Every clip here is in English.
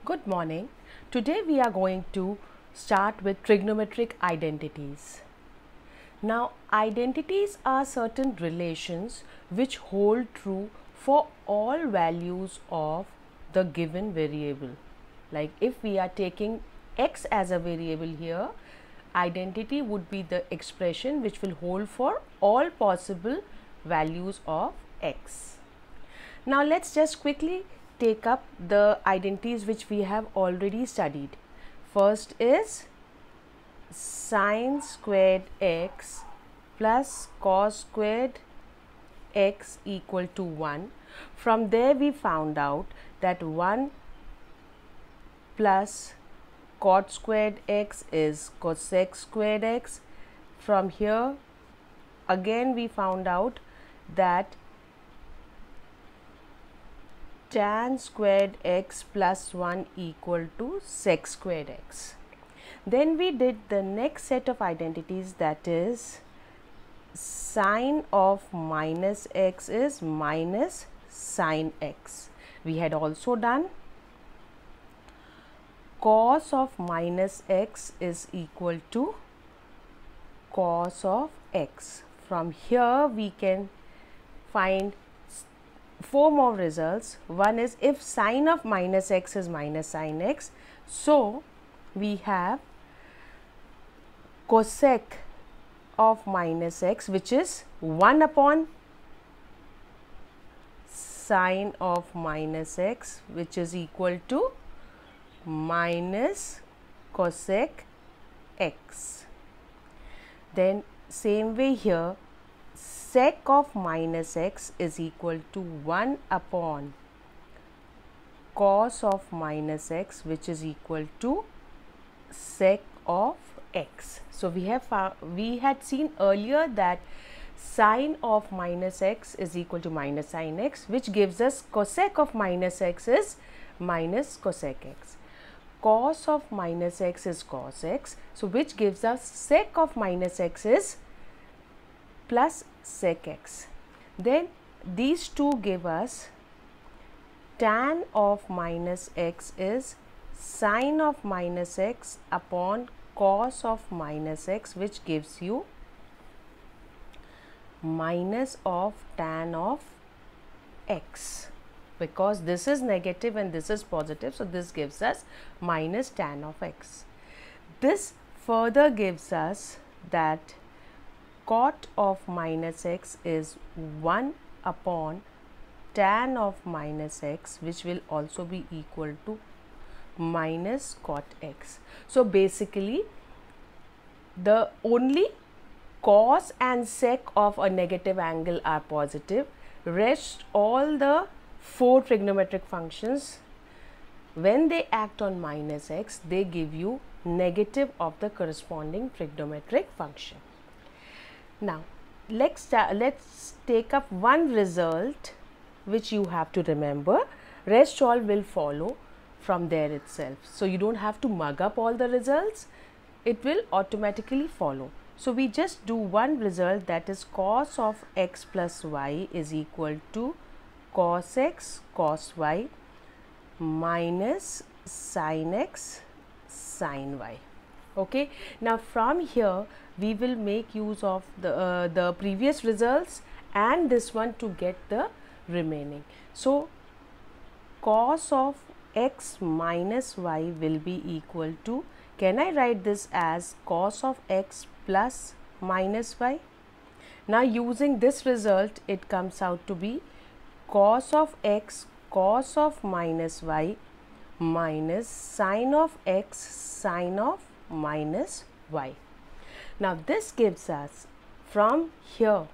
Good morning. Today we are going to start with trigonometric identities. Now, identities are certain relations which hold true for all values of the given variable. Like if we are taking x as a variable here, identity would be the expression which will hold for all possible values of x. Now let's just quickly take up the identities which we have already studied. First is sine squared x plus cos squared x equal to 1. From there we found out that 1 plus cot squared x is cosec squared x. From here again we found out that tan squared x plus 1 equal to sec squared x. Then we did the next set of identities, that is sine of minus x is minus sine x. We had also done cos of minus x is equal to cos of x. From here we can find 4 more results. One is if sine of minus x is minus sine x, so we have cosec of minus x, which is 1 upon sine of minus x, which is equal to minus cosec x. Then same way here, sec of minus x is equal to 1 upon cos of minus x, which is equal to sec of x. So we had seen earlier that sine of minus x is equal to minus sine x, which gives us cosec of minus x is minus cosec x. Cos of minus x is cos x, so which gives us sec of minus x is plus sec x. Then these two give us tan of minus x is sine of minus x upon cos of minus x, which gives you minus of tan of x, because this is negative and this is positive, so this gives us minus tan of x. This further gives us that cot of minus x is 1 upon tan of minus x, which will also be equal to minus cot x. So basically the only cos and sec of a negative angle are positive. Rest all the 4 trigonometric functions, when they act on minus x, they give you negative of the corresponding trigonometric function. Now let's take up one result which you have to remember. Rest all will follow from there itself. So you don't have to mug up all the results, it will automatically follow. So we just do one result, that is cos of x plus y is equal to cos x cos y minus sin x sin y. Okay, now from here we will make use of the previous results and this one to get the remaining. So cos of x minus y will be equal to, can I write this as cos of x plus minus y? Now using this result, it comes out to be cos of x cos of minus y minus sin of x sin of minus y. Now this gives us, from here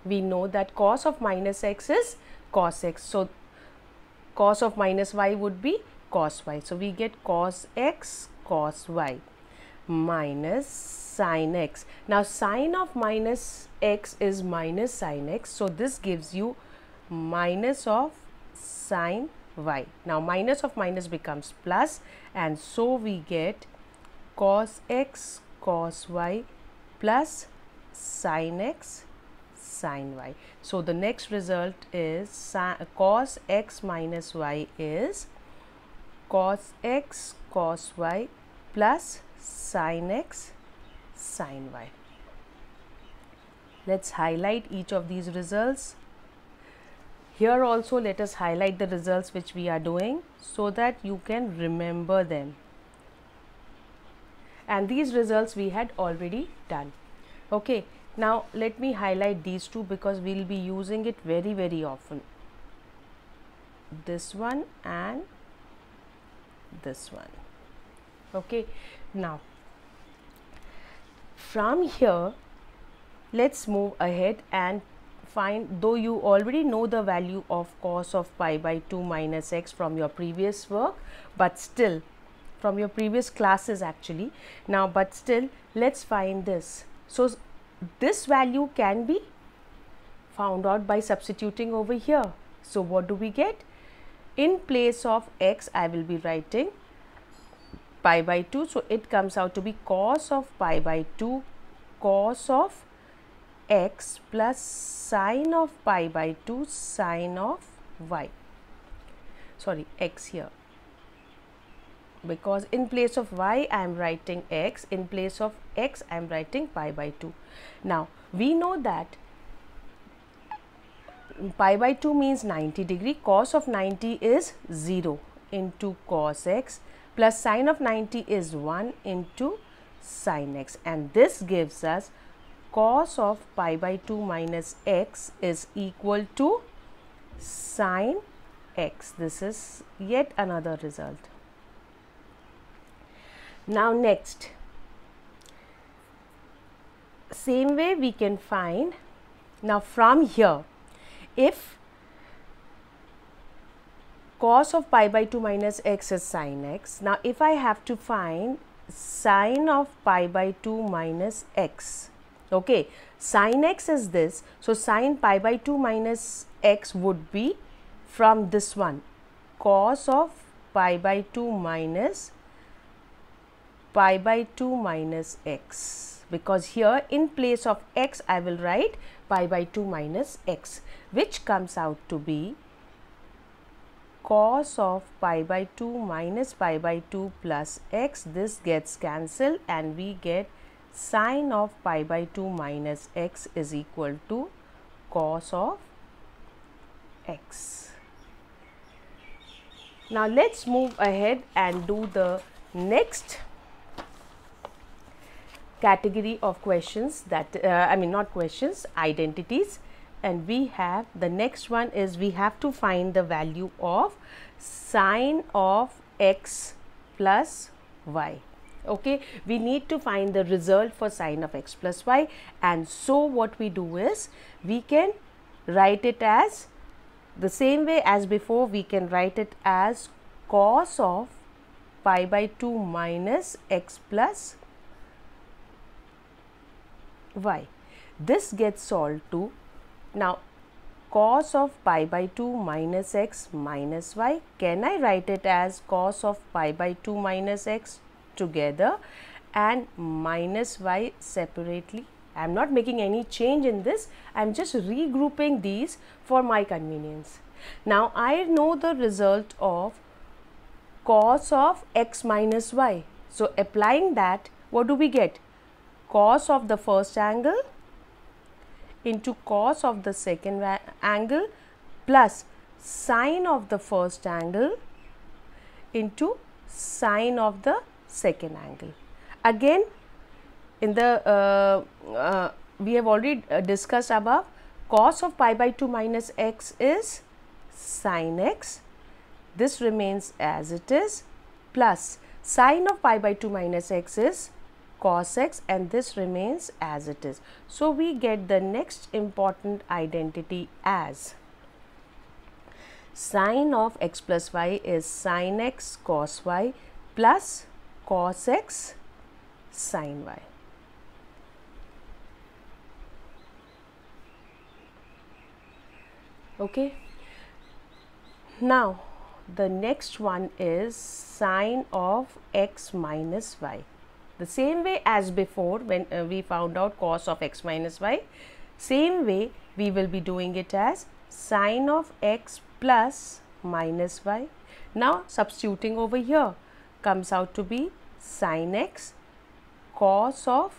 we know that cos of minus x is cos x, so cos of minus y would be cos y. So we get cos x cos y minus sin x. Now sin of minus x is minus sin x, so this gives you minus of sin y. Now minus of minus becomes plus, and so we get cos x cos y plus sin x sin y. So the next result is cos x minus y is cos x cos y plus sin x sin y. Let's highlight each of these results. Here also let us highlight the results which we are doing so that you can remember them. And these results we had already done. Okay, now let me highlight these two because we will be using it very often. This one and this one. Okay, now from here let's move ahead and find, though you already know the value of cos of pi by 2 minus x from your previous work, but still from your previous classes actually, now but still let's find this. So this value can be found out by substituting over here. So what do we get? In place of x I will be writing pi by 2, so it comes out to be cos of pi by 2 cos of x plus sine of pi by 2 sine of y, sorry x here, because in place of y I am writing x, in place of x I am writing pi by 2. Now we know that pi by 2 means 90 degree, cos of 90 is 0 into cos x plus sine of 90 is 1 into sin x, and this gives us cos of pi by 2 minus x is equal to sin x. This is yet another result. Now next, same way we can find, now from here, if cos of pi by 2 minus x is sin x, now if I have to find sine of pi by 2 minus x, okay, sin x is this, so sine pi by 2 minus x would be from this one, cos of pi by 2 minus x, because here in place of x I will write pi by 2 minus x, which comes out to be cos of pi by 2 minus pi by 2 plus x. This gets cancelled and we get sine of pi by 2 minus x is equal to cos of x. Now let's move ahead and do the next category of questions, that I mean not questions, identities, and we have the next one is we have to find the value of sine of x plus y. Okay, we need to find the result for sine of x plus y, and so what we do is we can write it as the same way as before. We can write it as cos of pi by 2 minus x plus y. This gets solved to, now cos of pi by 2 minus x minus y, can I write it as cos of pi by 2 minus x together and minus y separately? I am not making any change in this, I am just regrouping these for my convenience. Now I know the result of cos of x minus y, so applying that, what do we get? Cos of the first angle into cos of the second angle plus sine of the first angle into sine of the second angle. Again, in the we have already discussed above, cos of pi by 2 minus x is sin x, this remains as it is, plus sine of pi by 2 minus x is cos x, and this remains as it is. So we get the next important identity as sine of x plus y is sin x cos y plus cos x sin y. Okay. Now the next one is sine of x minus y. The same way as before when we found out cos of x minus y, same way we will be doing it as sine of x plus minus y. Now substituting over here comes out to be sin x cos of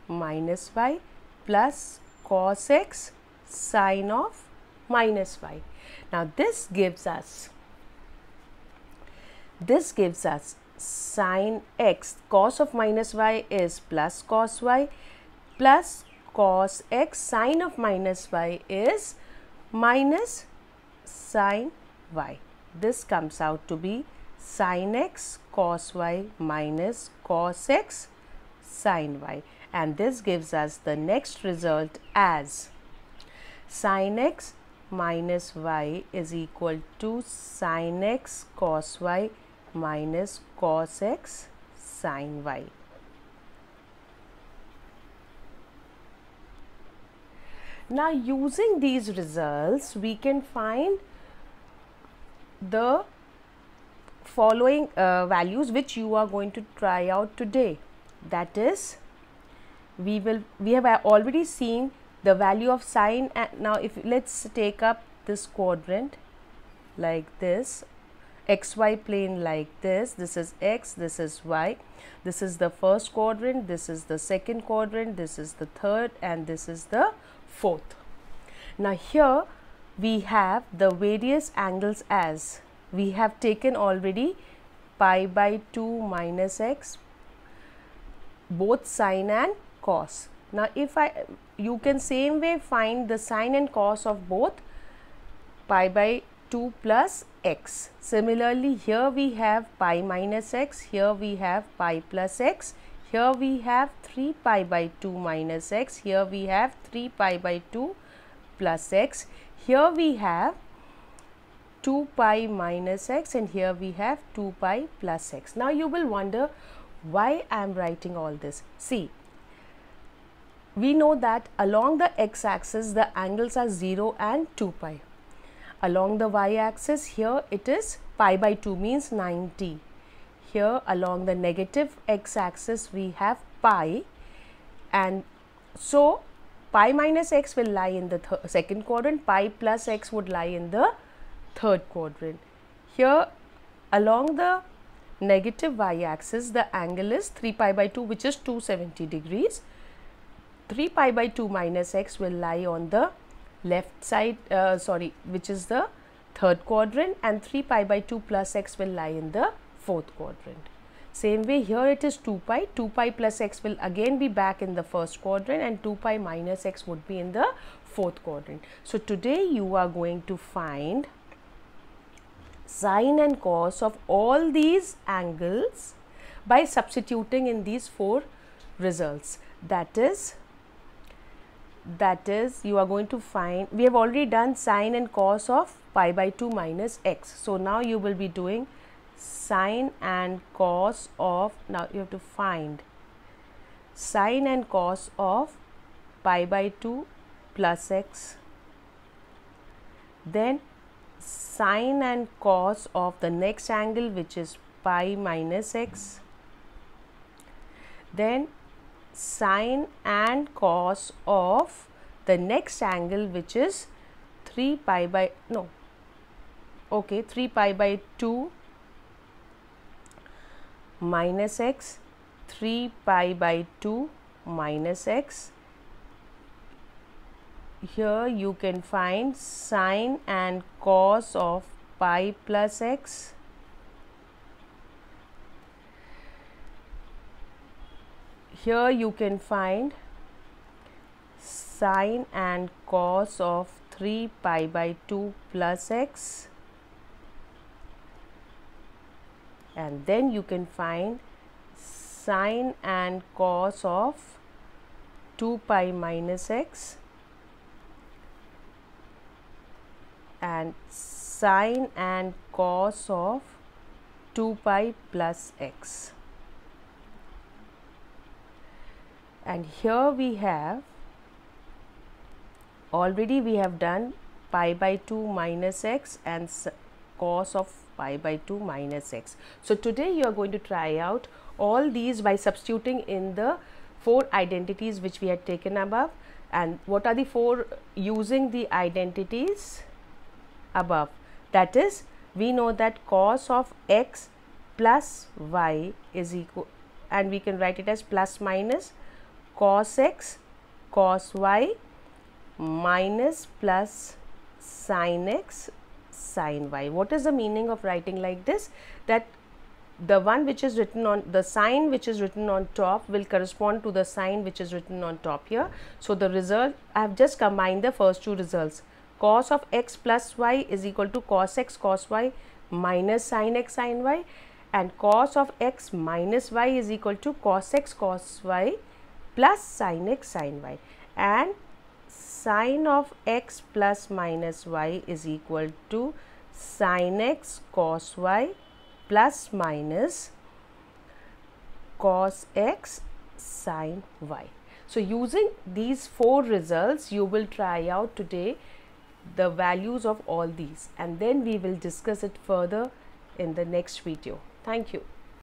minus y plus cos x sin of minus y. Now this gives us sin x cos of minus y is plus cos y plus cos x sin of minus y is minus sin y. This comes out to be sin x cos y minus cos x sin y, and this gives us the next result as sin x minus y is equal to sin x cos y minus cos x sin y. Now using these results we can find the following values which you are going to try out today. That is, we have already seen the value of sine, and now if let's take up this quadrant like this, xy plane like this is x, this is y, this is the first quadrant, this is the second quadrant, this is the third, and this is the fourth. Now here we have the various angles as we have taken already pi by 2 minus x, both sine and cos. Now if you can same way find the sine and cos of both pi by 2 plus x. Similarly here we have pi minus x, here we have pi plus x, here we have 3 pi by 2 minus x, here we have 3 pi by 2 plus x, here we have 2 pi minus x, and here we have 2 pi plus x. Now you will wonder why I am writing all this. See, we know that along the x-axis the angles are 0 and 2 pi. Along the y-axis here it is pi by 2 means 90. Here along the negative x-axis we have pi, and so pi minus x will lie in the second quadrant, pi plus x would lie in the third quadrant. Here along the negative y-axis the angle is 3 pi by 2 which is 270 degrees. 3 pi by 2 minus x will lie on the left side, which is the third quadrant, and 3 pi by 2 plus x will lie in the fourth quadrant. Same way here it is 2 pi plus x will again be back in the first quadrant, and 2 pi minus x would be in the fourth quadrant. So today you are going to find sine and cos of all these angles by substituting in these four results. That is you are going to find, we have already done sine and cos of pi by 2 minus x. So now you will be doing sine and cos of, now you have to find sine and cos of pi by 2 plus x, then sine and cos of the next angle which is pi minus x, then sine and cos of the next angle which is 3 pi by 2 minus x, 3 pi by 2 minus x. Here you can find sine and cos of pi plus x, here you can find sine and cos of 3 pi by 2 plus x, and then you can find sine and cos of 2 pi minus x, and sine and cos of 2 pi plus x. And here we have already we have done pi by 2 minus x and cos of pi by 2 minus x. So today you are going to try out all these by substituting in the four identities which we had taken above. And what are the four? Using the identities above, that is we know that cos of x plus y is equal, and we can write it as plus minus cos x cos y minus plus sin x sin y. What is the meaning of writing like this? That the one which is written on the sign which is written on top will correspond to the sign which is written on top here. So the result, I have just combined the first two results. Cos of x plus y is equal to cos x cos y minus sin x sin y, and cos of x minus y is equal to cos x cos y plus sin x sin y, and sin of x plus minus y is equal to sin x cos y plus minus cos x sin y. So using these four results, you will try out today the values of all these, and then we will discuss it further in the next video. Thank you.